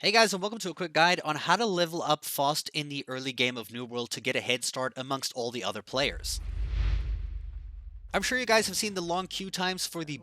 Hey guys, and welcome to a quick guide on how to level up fast in the early game of New World to get a head start amongst all the other players. I'm sure you guys have seen the long queue times for the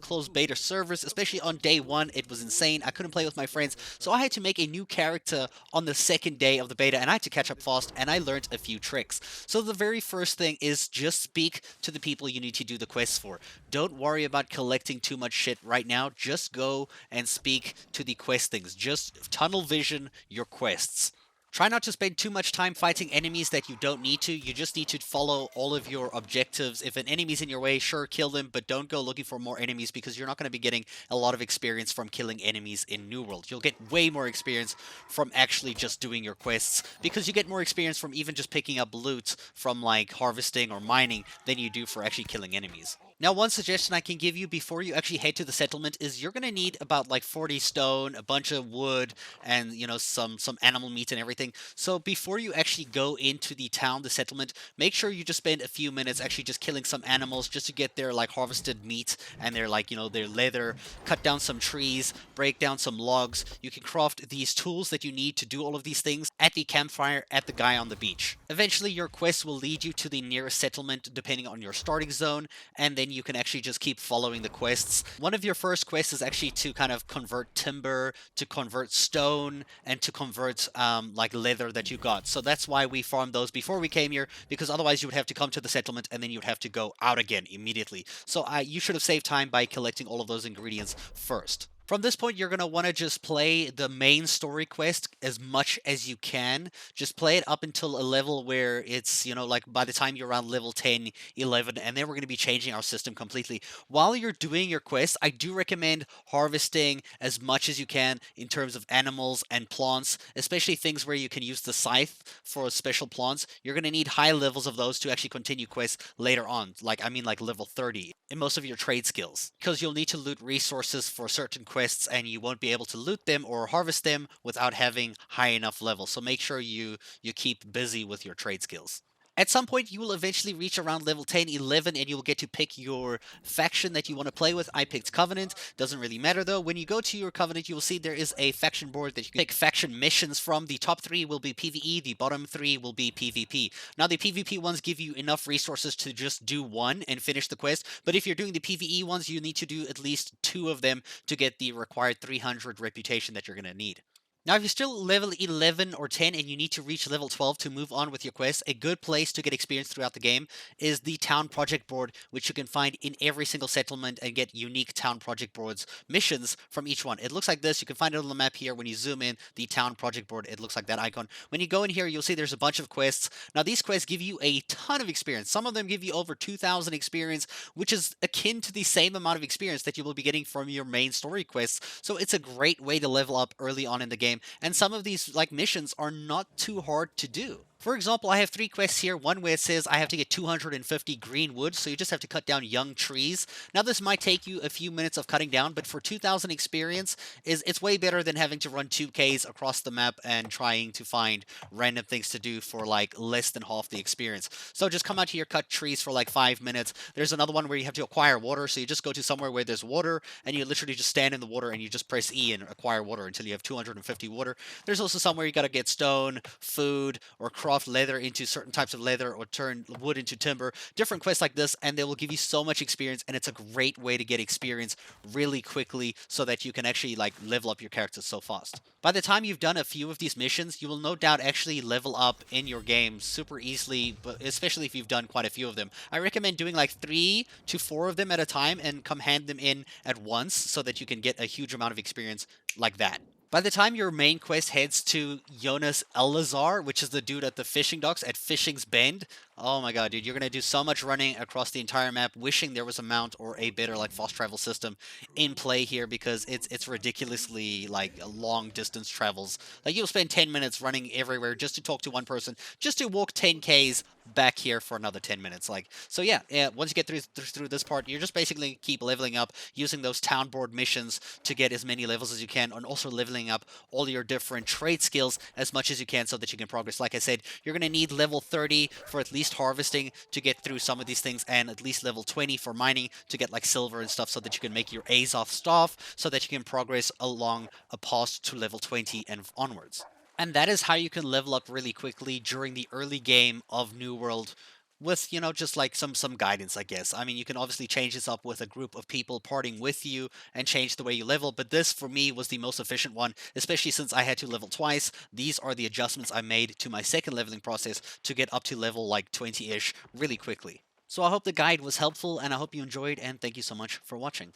closed beta servers, especially on day one. It was insane. I couldn't play with my friends, so I had to make a new character on the second day of the beta, and I had to catch up fast, and I learned a few tricks. So the very first thing is just speak to the people you need to do the quests for. Don't worry about collecting too much shit right now. Just go and speak to the quest things. Just tunnel vision your quests. Try not to spend too much time fighting enemies that you don't need to. You just need to follow all of your objectives. If an enemy's in your way, sure, kill them, but don't go looking for more enemies because you're not going to be getting a lot of experience from killing enemies in New World. You'll get way more experience from actually just doing your quests because you get more experience from even just picking up loot from like harvesting or mining than you do for actually killing enemies. Now, one suggestion I can give you before you actually head to the settlement is you're going to need about like 40 stone, a bunch of wood, and some animal meat and everything. So before you actually go into the town, the settlement, make sure you just spend a few minutes actually just killing some animals just to get their like harvested meat and their their leather, cut down some trees, break down some logs. You can craft these tools that you need to do all of these things at the campfire at the guy on the beach. Eventually your quest will lead you to the nearest settlement depending on your starting zone, and then you can actually just keep following the quests. One of your first quests is actually to kind of convert timber, to convert stone, and to convert like leather that you got. So that's why we farmed those before we came here, because otherwise you would have to come to the settlement and then you'd have to go out again immediately. So you should have saved time by collecting all of those ingredients first. From this point, you're going to want to just play the main story quest as much as you can. Just play it up until a level where it's, like by the time you're around level 10, 11, and then we're going to be changing our system completely. While you're doing your quest, I do recommend harvesting as much as you can in terms of animals and plants, especially things where you can use the scythe for special plants. You're going to need high levels of those to actually continue quests later on. Like level 30 in most of your trade skills, because you'll need to loot resources for certain quests and you won't be able to loot them or harvest them without having high enough levels. So make sure you keep busy with your trade skills. At some point, you will eventually reach around level 10, 11, and you'll get to pick your faction that you want to play with. I picked Covenant. Doesn't really matter though. When you go to your Covenant, you will see there is a faction board that you can pick faction missions from. The top three will be PvE, the bottom three will be PvP. Now, the PvP ones give you enough resources to just do one and finish the quest, but if you're doing the PvE ones, you need to do at least two of them to get the required 300 reputation that you're going to need. Now, if you're still level 11 or 10 and you need to reach level 12 to move on with your quest, a good place to get experience throughout the game is the town project board, which you can find in every single settlement and get unique town project boards missions from each one. It looks like this. You can find it on the map here. When you zoom in, the town project board, it looks like that icon. When you go in here, you'll see there's a bunch of quests. Now, these quests give you a ton of experience. Some of them give you over 2,000 experience, which is akin to the same amount of experience that you will be getting from your main story quests. So it's a great way to level up early on in the game, and some of these like missions are not too hard to do. For example, I have three quests here. One where it says I have to get 250 green wood, so you just have to cut down young trees. Now, this might take you a few minutes of cutting down, but for 2,000 experience, it's way better than having to run 2Ks across the map and trying to find random things to do for like less than half the experience. So just come out here, cut trees for like 5 minutes. There's another one where you have to acquire water, so you just go to somewhere where there's water, and you literally just stand in the water and you just press E and acquire water until you have 250 water. There's also somewhere you gotta get stone, food, or craft leather into certain types of leather, or turn wood into timber. Different quests like this, and they will give you so much experience, and it's a great way to get experience really quickly so that you can actually like level up your characters so fast. By the time you've done a few of these missions, you will no doubt actually level up in your game super easily, but especially if you've done quite a few of them. I recommend doing like 3 to 4 of them at a time and come hand them in at once so that you can get a huge amount of experience like that. By the time your main quest heads to Jonas Elazar, which is the dude at the fishing docks at Fishing's Bend, oh my god, dude, you're gonna do so much running across the entire map, wishing there was a mount or a better like fast travel system in play here, because it's ridiculously like long distance travels. Like you'll spend 10 minutes running everywhere just to talk to one person, just to walk 10Ks back here for another 10 minutes. Like, so yeah, once you get through this part, you're just basically keep leveling up using those town board missions to get as many levels as you can, and also leveling up all your different trade skills as much as you can so that you can progress. Like I said, you're going to need level 30 for at least least harvesting to get through some of these things, and at least level 20 for mining to get like silver and stuff so that you can make your Azoth staff so that you can progress along a path to level 20 and onwards. And that is how you can level up really quickly during the early game of New World with, just like some guidance, I guess. I mean, you can obviously change this up with a group of people partying with you and change the way you level, but this for me was the most efficient one, especially since I had to level twice. These are the adjustments I made to my second leveling process to get up to level like 20-ish really quickly. So I hope the guide was helpful and I hope you enjoyed, and thank you so much for watching.